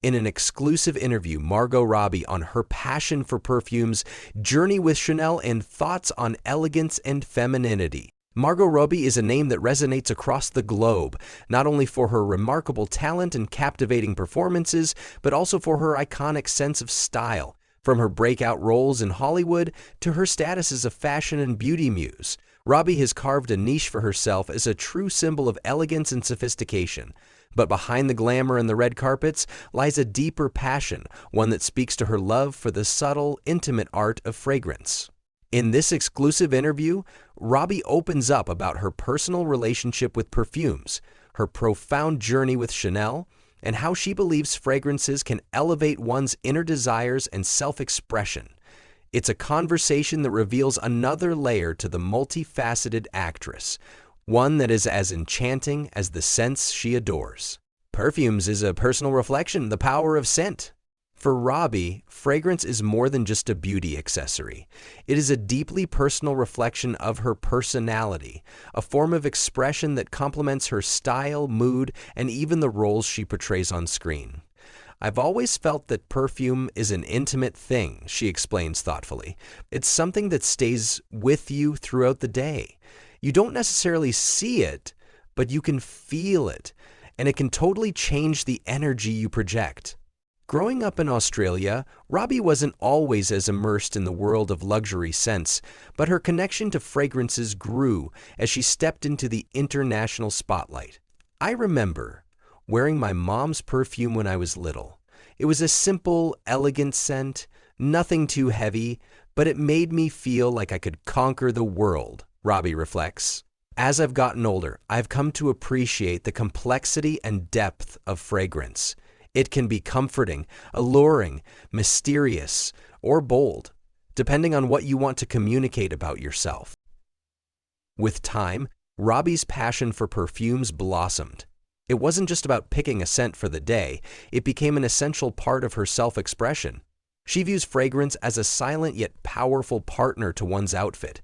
in an exclusive interview Margot Robbie on her passion for perfumes, journey with Chanel, and thoughts on elegance and femininity. Margot Robbie is a name that resonates across the globe, not only for her remarkable talent and captivating performances, but also for her iconic sense of style. From her breakout roles in Hollywood to her status as a fashion and beauty muse, Robbie has carved a niche for herself as a true symbol of elegance and sophistication. But behind the glamour and the red carpets lies a deeper passion, one that speaks to her love for the subtle, intimate art of fragrance. In this exclusive interview, Robbie opens up about her personal relationship with perfumes, her profound journey with Chanel, and how she believes fragrances can elevate one's inner desires and self-expression. It's a conversation that reveals another layer to the multifaceted actress, one that is as enchanting as the scents she adores. Perfumes is a personal reflection of the power of scent. For Robbie, fragrance is more than just a beauty accessory. It is a deeply personal reflection of her personality, a form of expression that complements her style, mood, and even the roles she portrays on screen. I've always felt that perfume is an intimate thing, she explains thoughtfully. It's something that stays with you throughout the day. You don't necessarily see it, but you can feel it, and it can totally change the energy you project. Growing up in Australia, Robbie wasn't always as immersed in the world of luxury scents, but her connection to fragrances grew as she stepped into the international spotlight. I remember wearing my mom's perfume when I was little. It was a simple, elegant scent, nothing too heavy, but it made me feel like I could conquer the world, Robbie reflects. As I've gotten older, I've come to appreciate the complexity and depth of fragrance. It can be comforting, alluring, mysterious, or bold, depending on what you want to communicate about yourself. With time, Robbie's passion for perfumes blossomed. It wasn't just about picking a scent for the day, it became an essential part of her self-expression. She views fragrance as a silent yet powerful partner to one's outfit.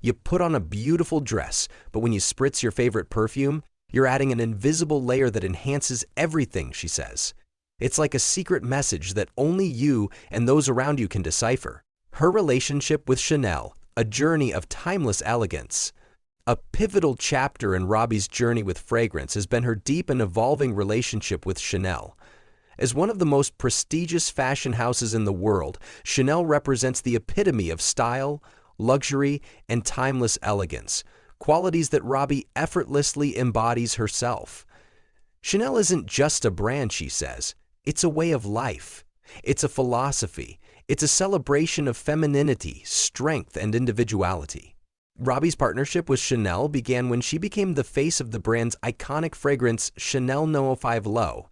You put on a beautiful dress, but when you spritz your favorite perfume, you're adding an invisible layer that enhances everything, she says. It's like a secret message that only you and those around you can decipher. Her relationship with Chanel, a journey of timeless elegance. A pivotal chapter in Robbie's journey with fragrance has been her deep and evolving relationship with Chanel. As one of the most prestigious fashion houses in the world, Chanel represents the epitome of style, luxury, and timeless elegance, qualities that Robbie effortlessly embodies herself. Chanel isn't just a brand, she says. It's a way of life. It's a philosophy. It's a celebration of femininity, strength, and individuality. Robbie's partnership with Chanel began when she became the face of the brand's iconic fragrance Chanel No. 5 L'Eau.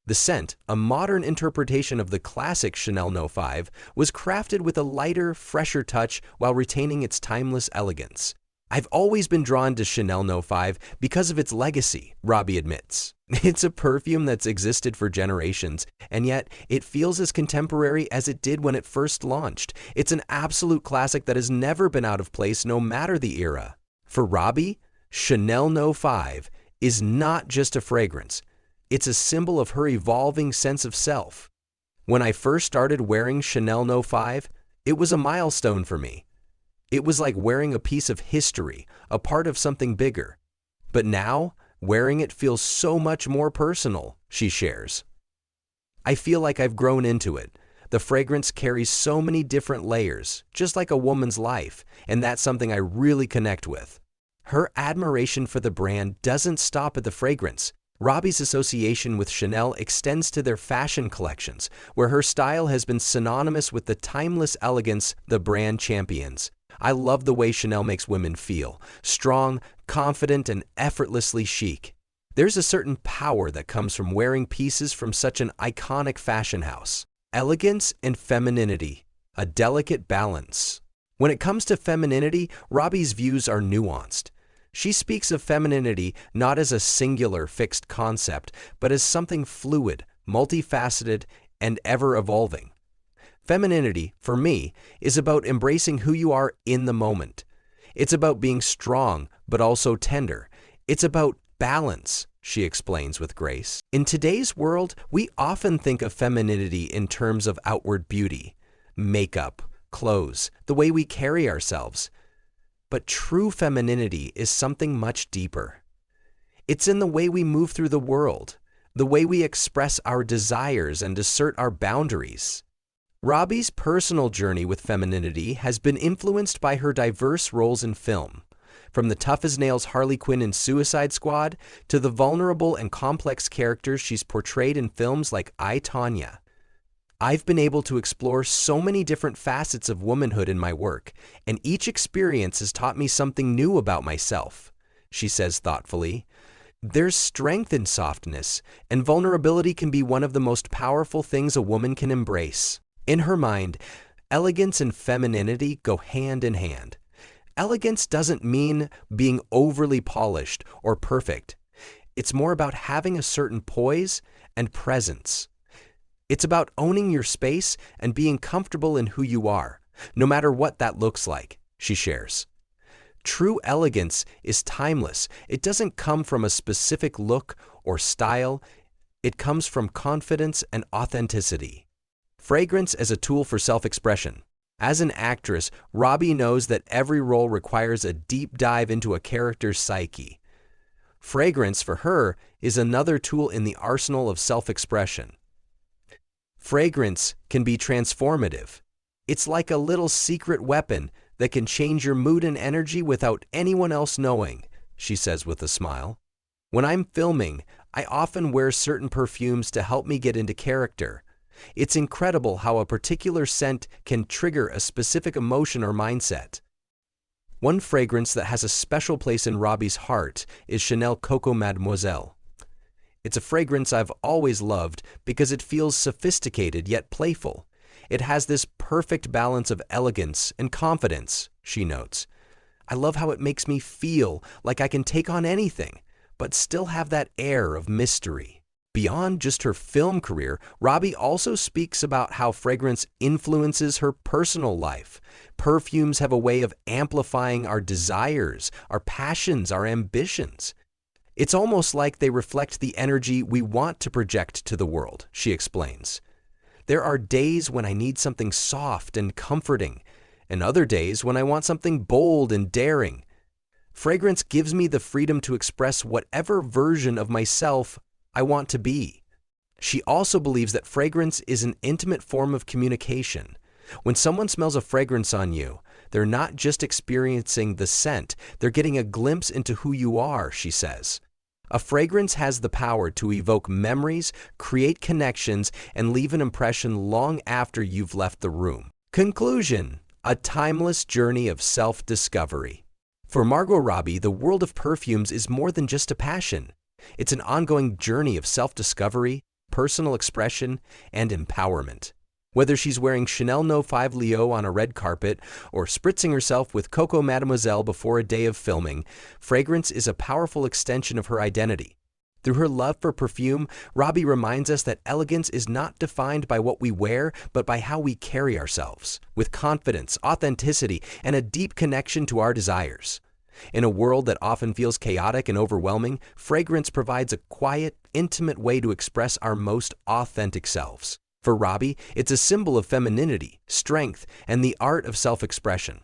The scent, a modern interpretation of the classic Chanel No. 5, was crafted with a lighter, fresher touch while retaining its timeless elegance. I've always been drawn to Chanel No. 5 because of its legacy, Robbie admits. It's a perfume that's existed for generations, and yet it feels as contemporary as it did when it first launched. It's an absolute classic that has never been out of place no matter the era. For Robbie, Chanel No. 5 is not just a fragrance. It's a symbol of her evolving sense of self. When I first started wearing Chanel No. 5, it was a milestone for me. It was like wearing a piece of history, a part of something bigger. But now, wearing it feels so much more personal, she shares. I feel like I've grown into it. The fragrance carries so many different layers, just like a woman's life, and that's something I really connect with. Her admiration for the brand doesn't stop at the fragrance. Robbie's association with Chanel extends to their fashion collections, where her style has been synonymous with the timeless elegance the brand champions. I love the way Chanel makes women feel, strong, confident, and effortlessly chic. There's a certain power that comes from wearing pieces from such an iconic fashion house. Elegance and femininity, a delicate balance. When it comes to femininity, Robbie's views are nuanced. She speaks of femininity not as a singular, fixed concept, but as something fluid, multifaceted, and ever-evolving. Femininity, for me, is about embracing who you are in the moment. It's about being strong, but also tender. It's about balance, she explains with grace. In today's world, we often think of femininity in terms of outward beauty, makeup, clothes, the way we carry ourselves. But true femininity is something much deeper. It's in the way we move through the world, the way we express our desires and assert our boundaries. Robbie's personal journey with femininity has been influenced by her diverse roles in film, from the tough-as-nails Harley Quinn in Suicide Squad to the vulnerable and complex characters she's portrayed in films like I, Tonya. I've been able to explore so many different facets of womanhood in my work, and each experience has taught me something new about myself, she says thoughtfully. There's strength in softness, and vulnerability can be one of the most powerful things a woman can embrace. In her mind, elegance and femininity go hand in hand. Elegance doesn't mean being overly polished or perfect. It's more about having a certain poise and presence. It's about owning your space and being comfortable in who you are, no matter what that looks like, she shares. True elegance is timeless. It doesn't come from a specific look or style. It comes from confidence and authenticity. Fragrance as a tool for self-expression. As an actress, Robbie knows that every role requires a deep dive into a character's psyche. Fragrance, for her, is another tool in the arsenal of self-expression. Fragrance can be transformative. It's like a little secret weapon that can change your mood and energy without anyone else knowing, she says with a smile. When I'm filming, I often wear certain perfumes to help me get into character. It's incredible how a particular scent can trigger a specific emotion or mindset. One fragrance that has a special place in Robbie's heart is Chanel Coco Mademoiselle. It's a fragrance I've always loved because it feels sophisticated yet playful. It has this perfect balance of elegance and confidence, she notes. I love how it makes me feel like I can take on anything, but still have that air of mystery. Beyond just her film career, Robbie also speaks about how fragrance influences her personal life. Perfumes have a way of amplifying our desires, our passions, our ambitions. It's almost like they reflect the energy we want to project to the world, she explains. There are days when I need something soft and comforting, and other days when I want something bold and daring. Fragrance gives me the freedom to express whatever version of myself I want to be. She also believes that fragrance is an intimate form of communication. When someone smells a fragrance on you, they're not just experiencing the scent, they're getting a glimpse into who you are, she says. A fragrance has the power to evoke memories, create connections, and leave an impression long after you've left the room. Conclusion: a timeless journey of self-discovery. For Margot Robbie, the world of perfumes is more than just a passion. It's an ongoing journey of self-discovery, personal expression, and empowerment. Whether she's wearing Chanel No. 5 Leo on a red carpet or spritzing herself with Coco Mademoiselle before a day of filming, fragrance is a powerful extension of her identity. Through her love for perfume, Robbie reminds us that elegance is not defined by what we wear, but by how we carry ourselves, with confidence, authenticity, and a deep connection to our desires. In a world that often feels chaotic and overwhelming, fragrance provides a quiet, intimate way to express our most authentic selves. For Robbie, it's a symbol of femininity, strength, and the art of self-expression.